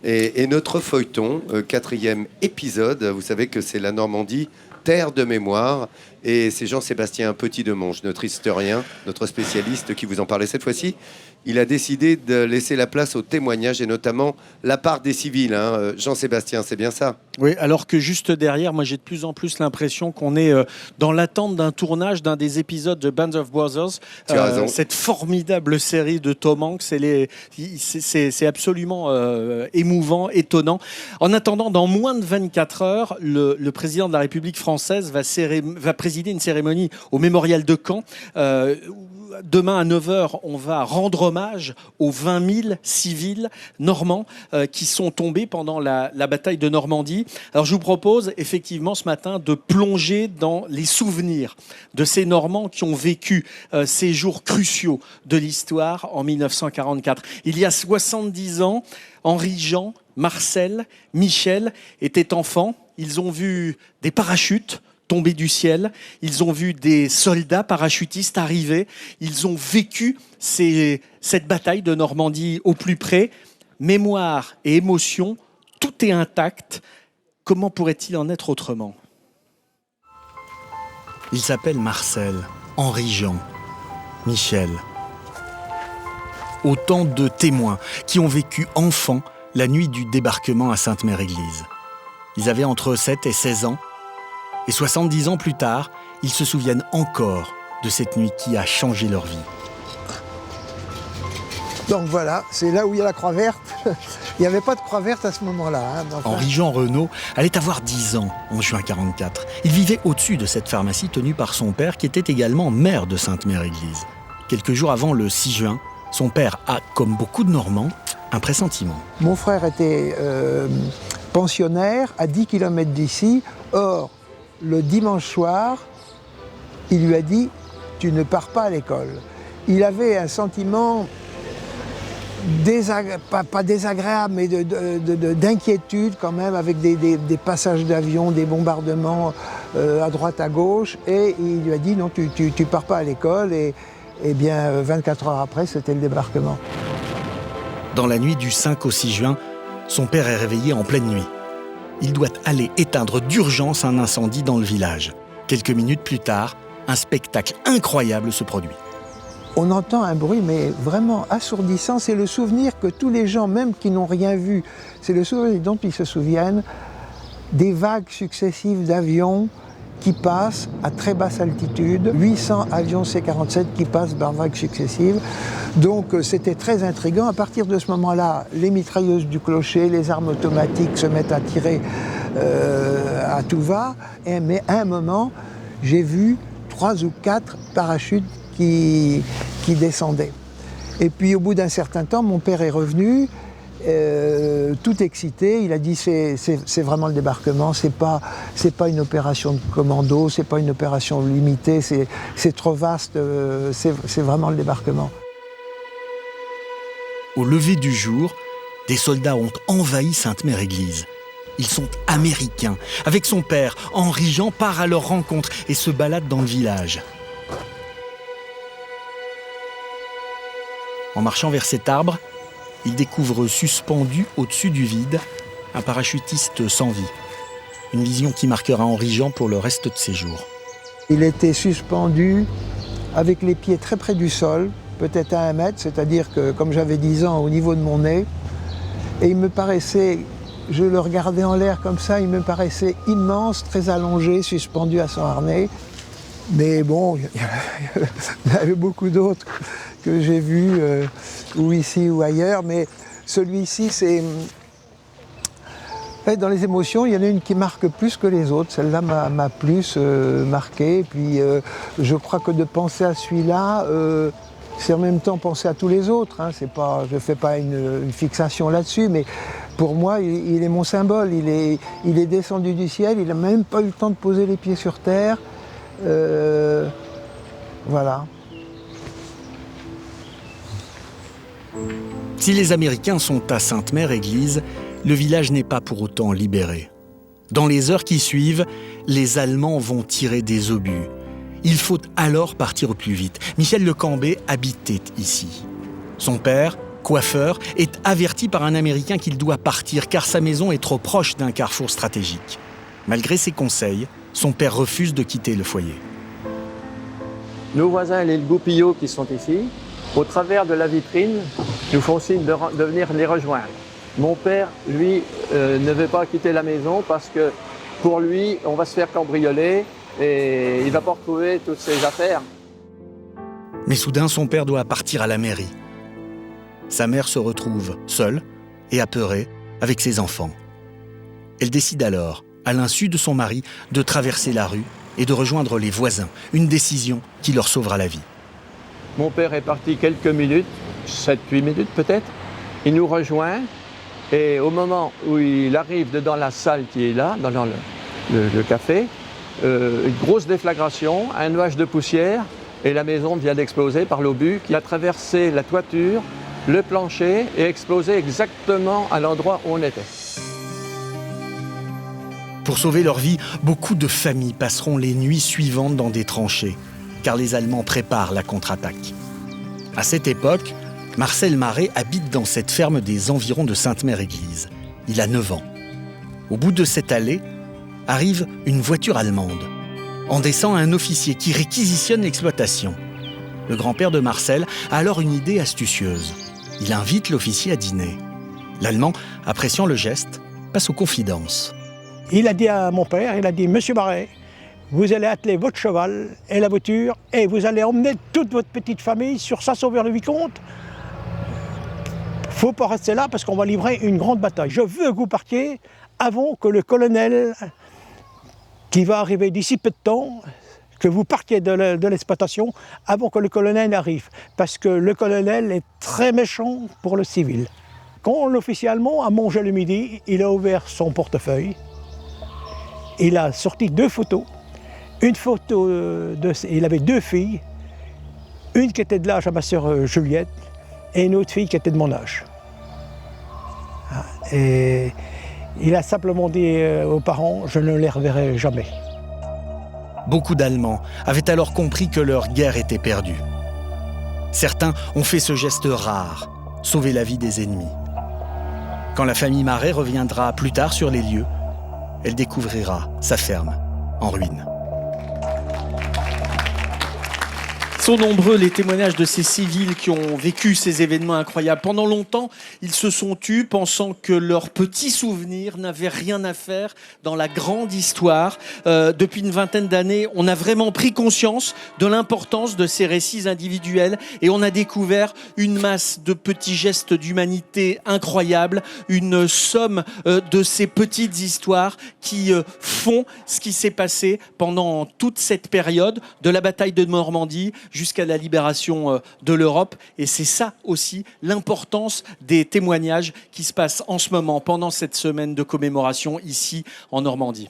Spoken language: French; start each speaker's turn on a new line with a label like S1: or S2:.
S1: Et notre feuilleton, quatrième épisode, vous savez que c'est la Normandie, terre de mémoire. Et c'est Jean-Sébastien Petit-Demonge, notre historien, notre spécialiste, qui vous en parlait cette fois-ci. Il a décidé de laisser la place aux témoignages et notamment la part des civils. Jean-Sébastien, c'est bien ça?
S2: Oui, alors que juste derrière, moi j'ai de plus en plus l'impression qu'on est dans l'attente d'un tournage d'un des épisodes de Band of Brothers.
S1: Tu as raison.
S2: Cette formidable série de Tom Hanks, c'est absolument émouvant, étonnant. En attendant, dans moins de 24 heures, le président de la République française va présider une cérémonie au mémorial de Caen. Demain à 9h, on va rendre hommage aux 20 000 civils normands qui sont tombés pendant la bataille de Normandie. Alors je vous propose effectivement ce matin de plonger dans les souvenirs de ces Normands qui ont vécu ces jours cruciaux de l'histoire en 1944. Il y a 70 ans, Henri-Jean, Marcel, Michel étaient enfants. Ils ont vu des parachutes tomber du ciel, ils ont vu des soldats parachutistes arriver, ils ont vécu cette bataille de Normandie au plus près. Mémoire et émotion, tout est intact. Comment pourrait-il en être autrement ?
S3: Il s'appelle Marcel, Henri-Jean, Michel. Autant de témoins qui ont vécu enfants la nuit du débarquement à Sainte-Mère-Église. Ils avaient entre 7 et 16 ans. Et 70 ans plus tard, ils se souviennent encore de cette nuit qui a changé leur vie.
S4: Donc voilà, c'est là où il y a la croix verte. Il n'y avait pas de croix verte à ce moment-là.
S3: Henri-Jean Renaud allait avoir 10 ans en juin 1944. Il vivait au-dessus de cette pharmacie tenue par son père, qui était également maire de Sainte-Mère-Église. Quelques jours avant le 6 juin, son père a, comme beaucoup de Normands, un pressentiment.
S4: Mon frère était pensionnaire à 10 km d'ici. Or, le dimanche soir, il lui a dit « Tu ne pars pas à l'école ». Il avait un sentiment pas désagréable, mais d'inquiétude quand même, avec des passages d'avions, des bombardements à droite, à gauche. Et il lui a dit « Non, tu pars pas à l'école ». Et bien, 24 heures après, c'était le débarquement.
S3: Dans la nuit du 5 au 6 juin, son père est réveillé en pleine nuit. Il doit aller éteindre d'urgence un incendie dans le village. Quelques minutes plus tard, un spectacle incroyable se produit.
S4: On entend un bruit, mais vraiment assourdissant. C'est le souvenir que tous les gens, même qui n'ont rien vu, c'est le souvenir dont ils se souviennent, des vagues successives d'avions qui passent à très basse altitude, 800 avions C-47 qui passent par vagues successives. Donc c'était très intriguant. À partir de ce moment-là, les mitrailleuses du clocher, les armes automatiques se mettent à tirer à tout va. Mais à un moment, j'ai vu 3 ou 4 parachutes qui descendaient. Et puis au bout d'un certain temps, mon père est revenu, tout excité. Il a dit c'est vraiment le débarquement, c'est pas une opération de commando, c'est pas une opération limitée, c'est trop vaste, c'est vraiment le débarquement.
S3: Au lever du jour, des soldats ont envahi Sainte-Mère-Église. Ils sont américains. Avec son père, Henri-Jean part à leur rencontre et se balade dans le village. En marchant vers cet arbre, il découvre suspendu au-dessus du vide un parachutiste sans vie. Une vision qui marquera Henri-Jean pour le reste de ses jours.
S4: Il était suspendu avec les pieds très près du sol, peut-être à 1 mètre, c'est-à-dire que comme j'avais 10 ans, au niveau de mon nez, et il me paraissait, je le regardais en l'air comme ça, il me paraissait immense, très allongé, suspendu à son harnais. Mais bon, il y en avait beaucoup d'autres que j'ai vus, ou ici ou ailleurs, mais celui-ci, c'est... Dans les émotions, il y en a une qui marque plus que les autres. Celle-là m'a plus marqué. Et puis, je crois que de penser à celui-là, c'est en même temps penser à tous les autres. Hein. Je ne fais pas une fixation là-dessus, mais pour moi, il est mon symbole. Il est descendu du ciel, il n'a même pas eu le temps de poser les pieds sur terre. Voilà.
S3: Si les Américains sont à Sainte-Mère-Église, le village n'est pas pour autant libéré. Dans les heures qui suivent, les Allemands vont tirer des obus. Il faut alors partir au plus vite. Michel Lecambé habitait ici. Son père, coiffeur, est averti par un Américain qu'il doit partir car sa maison est trop proche d'un carrefour stratégique. Malgré ses conseils, son père refuse de quitter le foyer.
S5: Nos voisins, les Goupillots qui sont ici, au travers de la vitrine, nous font signe de venir les rejoindre. Mon père, lui, ne veut pas quitter la maison parce que pour lui, on va se faire cambrioler et il ne va pas retrouver toutes ses affaires.
S3: Mais soudain, son père doit partir à la mairie. Sa mère se retrouve seule et apeurée avec ses enfants. Elle décide alors, à l'insu de son mari, de traverser la rue et de rejoindre les voisins, une décision qui leur sauvera la vie.
S5: Mon père est parti quelques minutes, 7-8 minutes peut-être. Il nous rejoint et au moment où il arrive dans la salle qui est là, dans le café, une grosse déflagration, un nuage de poussière et la maison vient d'exploser par l'obus qui a traversé la toiture, le plancher et explosé exactement à l'endroit où on était.
S3: Pour sauver leur vie, beaucoup de familles passeront les nuits suivantes dans des tranchées, car les Allemands préparent la contre-attaque. À cette époque, Marcel Maré habite dans cette ferme des environs de Sainte-Mère-Église. Il a 9 ans. Au bout de cette allée, arrive une voiture allemande. En descend un officier qui réquisitionne l'exploitation. Le grand-père de Marcel a alors une idée astucieuse. Il invite l'officier à dîner. L'Allemand, appréciant le geste, passe aux confidences.
S6: Il a dit à mon père, il a dit « Monsieur Marais, vous allez atteler votre cheval et la voiture et vous allez emmener toute votre petite famille sur Saint-Sauveur-le-Vicomte. Faut pas rester là parce qu'on va livrer une grande bataille. Je veux que vous partiez avant que le colonel, qui va arriver d'ici peu de temps, que vous partiez de l'exploitation avant que le colonel arrive. Parce que le colonel est très méchant pour le civil. » Quand l'officier allemand a mangé le midi, il a ouvert son portefeuille. Il a sorti 2 photos. Une photo, il avait 2 filles, une qui était de l'âge à ma sœur Juliette et une autre fille qui était de mon âge. Et il a simplement dit aux parents, je ne les reverrai jamais.
S3: Beaucoup d'Allemands avaient alors compris que leur guerre était perdue. Certains ont fait ce geste rare, sauver la vie des ennemis. Quand la famille Marais reviendra plus tard sur les lieux, elle découvrira sa ferme en ruine.
S2: Sont nombreux les témoignages de ces civils qui ont vécu ces événements incroyables. Pendant longtemps, ils se sont tus pensant que leurs petits souvenirs n'avaient rien à faire dans la grande histoire. Depuis une vingtaine d'années, on a vraiment pris conscience de l'importance de ces récits individuels et on a découvert une masse de petits gestes d'humanité incroyables, une somme de ces petites histoires qui font ce qui s'est passé pendant toute cette période de la bataille de Normandie jusqu'à la libération de l'Europe. Et c'est ça aussi l'importance des témoignages qui se passent en ce moment pendant cette semaine de commémoration ici en Normandie.